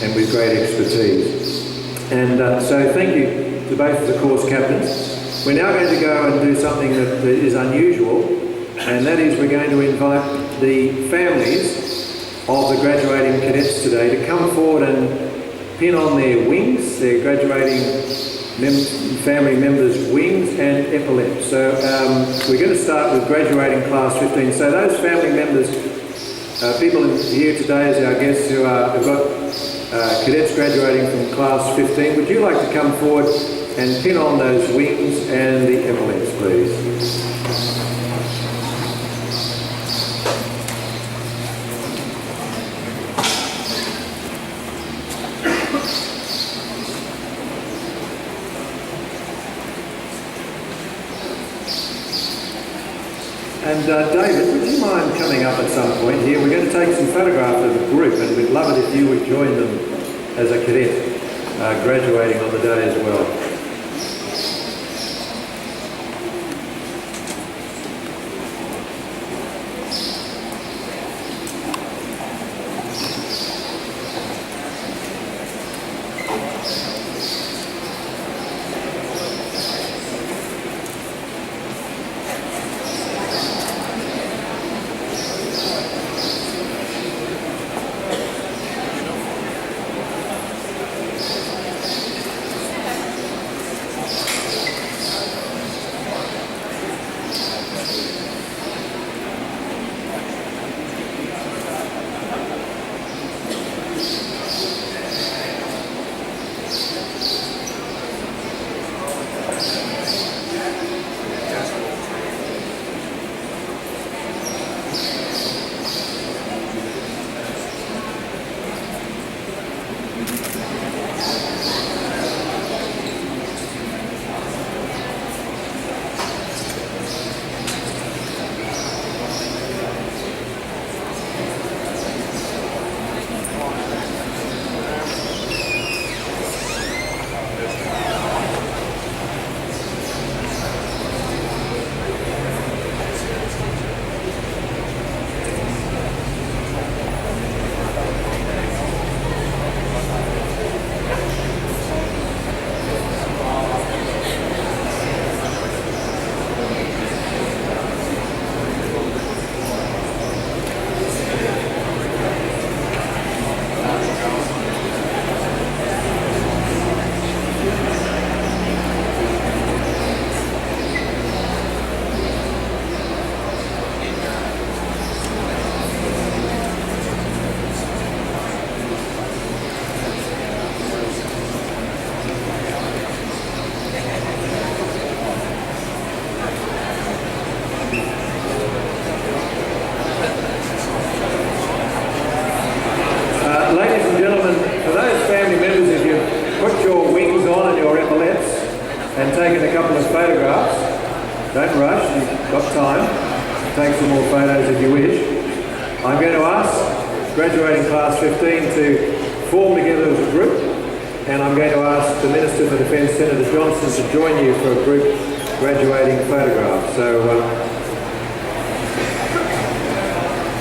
and with great expertise. And so thank you to both of the course captains. We're now going to go and do something that is unusual, and that is we're going to invite the families of the graduating cadets today to come forward and pin on their wings, their graduating family members' wings and epaulets. So we're going to start with graduating class 15. So those family members, people here today as our guests who have got cadets graduating from class 15, would you like to come forward and pin on those wings and the epaulets, please? And David, would you mind coming up at some point here? We're going to take some photographs of the group, and we'd love it if you would join them as a cadet graduating on the day as well. and taken a couple of photographs. Don't rush, you've got time. Take some more photos if you wish. I'm going to ask graduating class 15 to form together as a group, and I'm going to ask the Minister for Defence, Senator Johnson, to join you for a group graduating photograph. So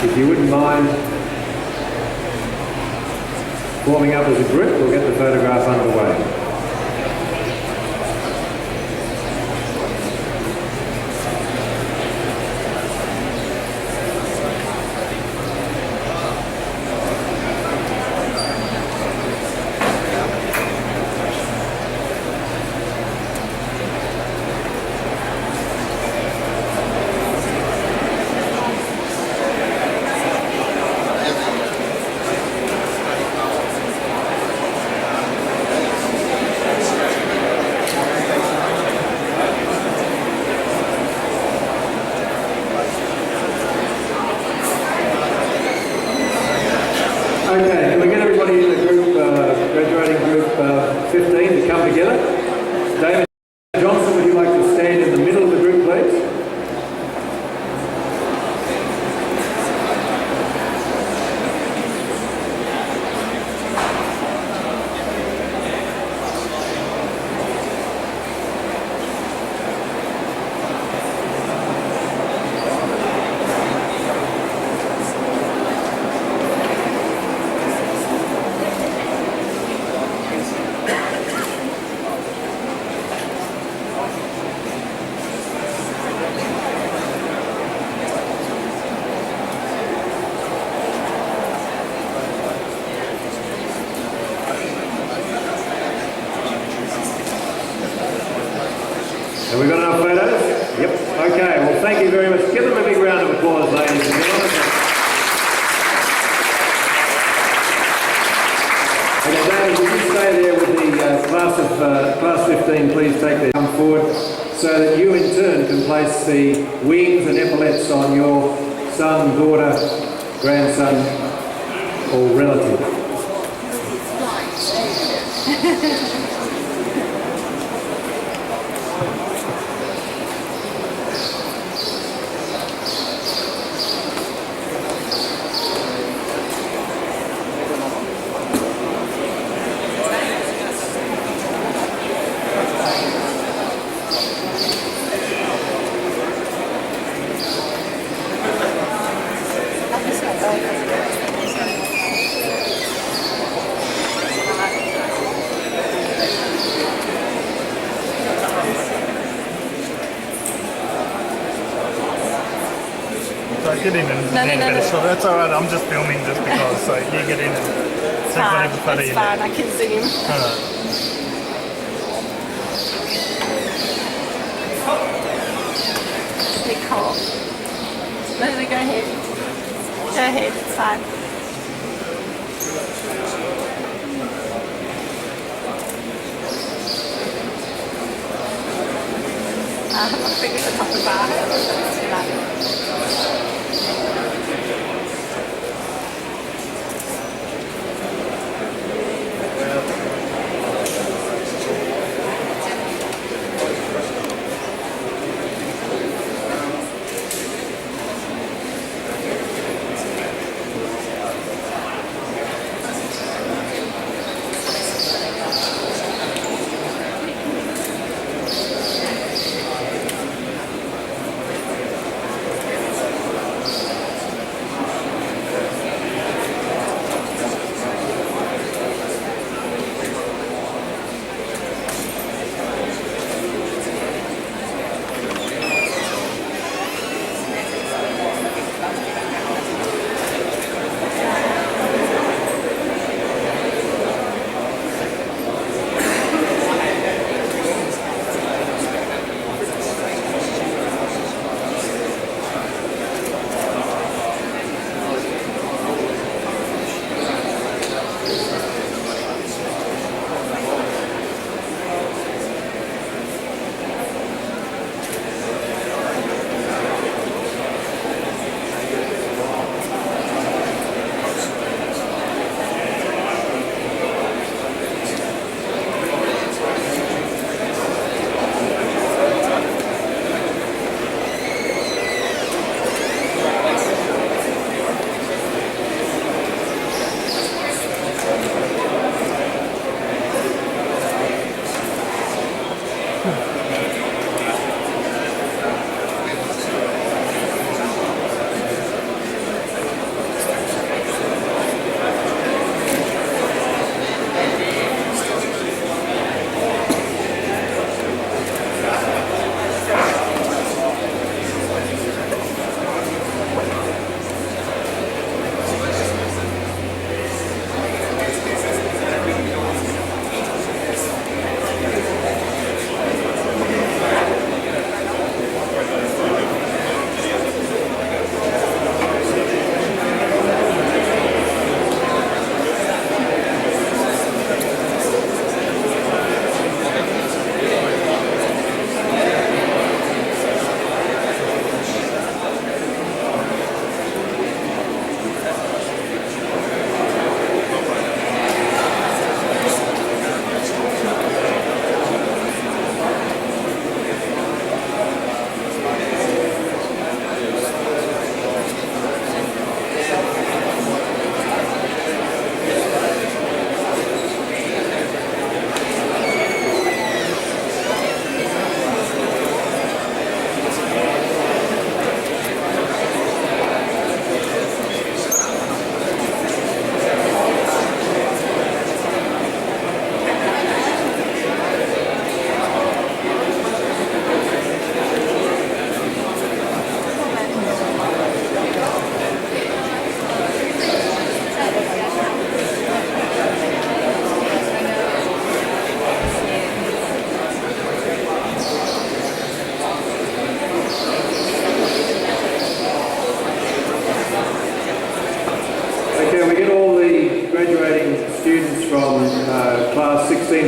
if you wouldn't mind forming up as a group, we'll get the photograph underway. Okay, can we get everybody in the group, graduating group 15 to come together? David Johnson, would you like to stand in the middle of the group, please? Have we got enough photos? Yep. Okay, well thank you very much. Give them a big round of applause, ladies and gentlemen. Okay, David, would you stay there with the class 15, please take their come forward so that you in turn can place the wings and epaulets on your son, daughter, grandson or relative. Get in and better shot. That's all right. I'm just filming just because. So you get in and take whatever photo you need. Fine, I can zoom. All right. Nicole. No, go ahead. Go ahead, it's fine. I'm not figuring the top of the bar.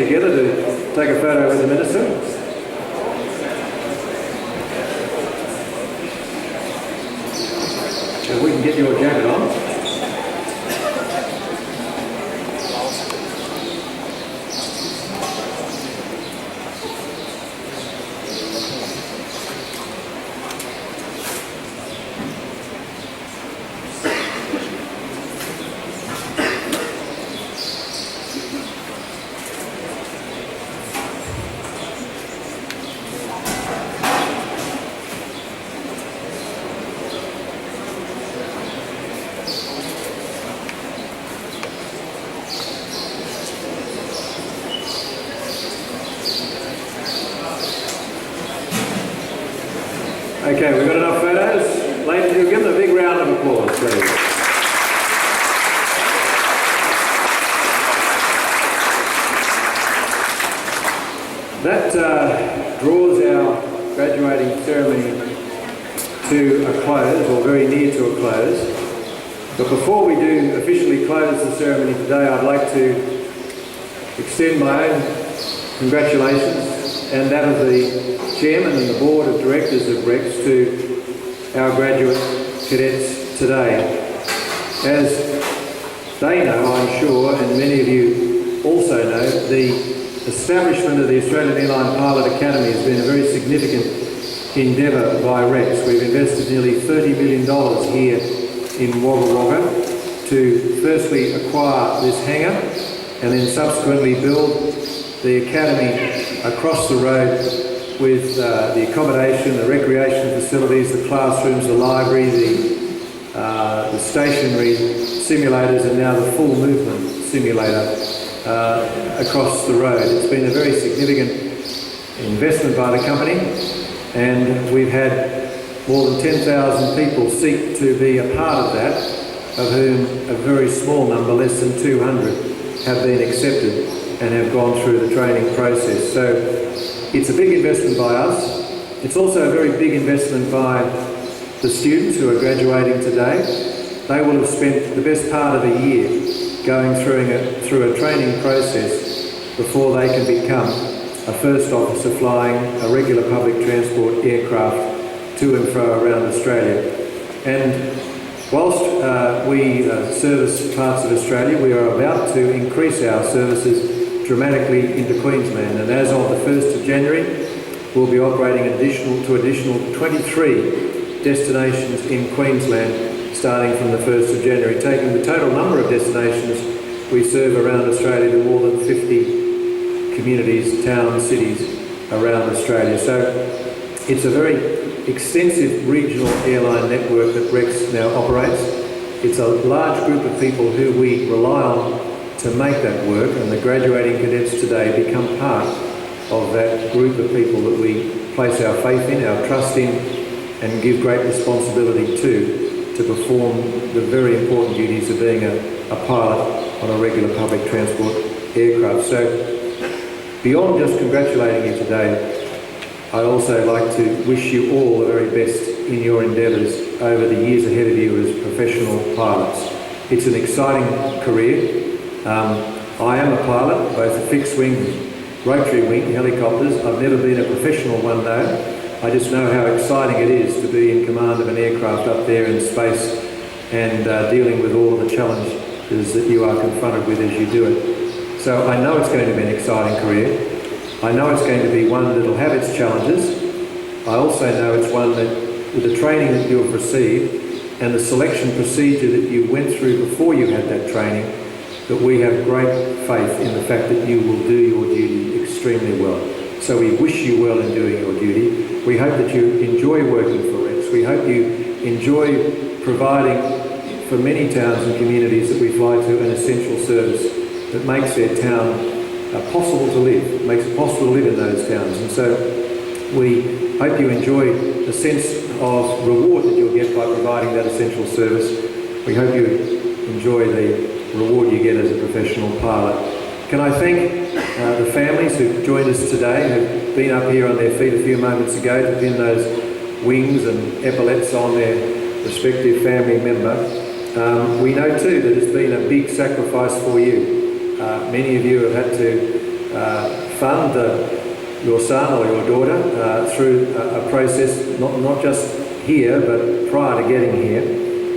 together to take a photo with the Minister. If we can get your jacket on. Okay, we've got enough photos. Ladies, you'll give them a big round of applause, please. That draws our graduating ceremony to a close, or very near to a close. But before we do officially close the ceremony today, I'd like to extend my own congratulations and that of the Chairman and the Board of Directors of Rex to our graduate cadets today. As they know, I'm sure, and many of you also know, the establishment of the Australian Airline Pilot Academy has been a very significant endeavour by Rex. We've invested nearly $30 million here in Wagga Wagga to firstly acquire this hangar and then subsequently build the academy across the road with the accommodation, the recreation facilities, the classrooms, the library, the stationary simulators, and now the full movement simulator across the road. It's been a very significant investment by the company, and we've had more than 10,000 people seek to be a part of that, of whom a very small number, less than 200, have been accepted and have gone through the training process. So it's a big investment by us. It's also a very big investment by the students who are graduating today. They will have spent the best part of a year going through a training process before they can become a first officer flying a regular public transport aircraft to and fro around Australia. And whilst we service parts of Australia, we are about to increase our services dramatically into Queensland, and as of the 1st of January we'll be operating additional 23 destinations in Queensland starting from the 1st of January, taking the total number of destinations we serve around Australia to more than 50 communities, towns, cities around Australia. So it's a very extensive regional airline network that Rex now operates. It's a large group of people who we rely on to make that work, and the graduating cadets today become part of that group of people that we place our faith in, our trust in, and give great responsibility to perform the very important duties of being a pilot on a regular public transport aircraft. So beyond just congratulating you today, I'd also like to wish you all the very best in your endeavours over the years ahead of you as professional pilots. It's an exciting career. I am a pilot, both a fixed wing and rotary wing helicopters. I've never been a professional one though. I just know how exciting it is to be in command of an aircraft up there in space and dealing with all of the challenges that you are confronted with as you do it. So I know it's going to be an exciting career. I know it's going to be one that will have its challenges. I also know it's one that, with the training that you have received and the selection procedure that you went through before you had that training, that we have great faith in the fact that you will do your duty extremely well. So we wish you well in doing your duty. We hope that you enjoy working for Rex. We hope you enjoy providing for many towns and communities that we fly to an essential service that makes their town possible to live, makes it possible to live in those towns. And so we hope you enjoy the sense of reward that you'll get by providing that essential service. We hope you enjoy the reward you get as a professional pilot. Can I thank the families who've joined us today, who've been up here on their feet a few moments ago to pin those wings and epaulets on their respective family member. We know too that it's been a big sacrifice for you. Many of you have had to fund your son or your daughter through a process, not just here, but prior to getting here.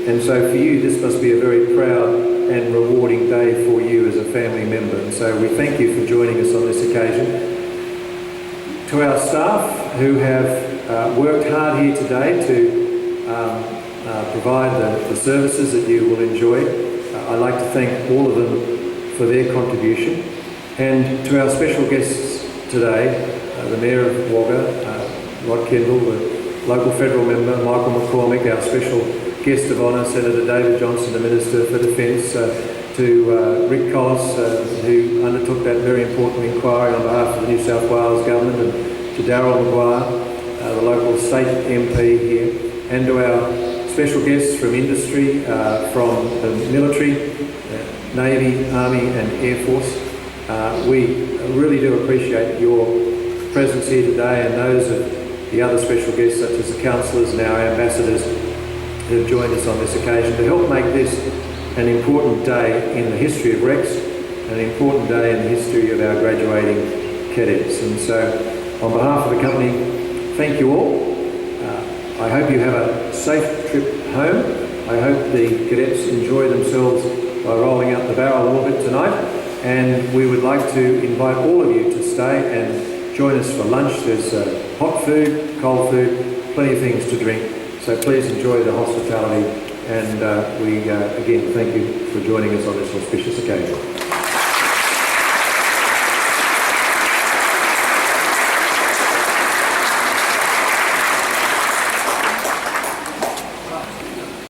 And so for you, this must be a very proud and rewarding day for you as a family member. And so we thank you for joining us on this occasion. To our staff who have worked hard here today to provide the services that you will enjoy, I'd like to thank all of them for their contribution. And to our special guests today, the Mayor of Wagga, Rod Kendall, the local federal member, Michael McCormick, our special guest of honour, Senator David Johnson, the Minister for Defence, to Rick Collis, who undertook that very important inquiry on behalf of the New South Wales Government, and to Darryl Maguire, the local state MP here, and to our special guests from industry, from the military, Navy, Army and Air Force. We really do appreciate your presence here today, and those of the other special guests such as the councillors and our ambassadors who have joined us on this occasion to help make this an important day in the history of Rex, an important day in the history of our graduating cadets. And so on behalf of the company, thank you all. I hope you have a safe trip home. I hope the cadets enjoy themselves by rolling out the barrel a little bit tonight. And we would like to invite all of you to stay and join us for lunch. There's hot food, cold food, plenty of things to drink. So please enjoy the hospitality. And we again thank you for joining us on this auspicious occasion.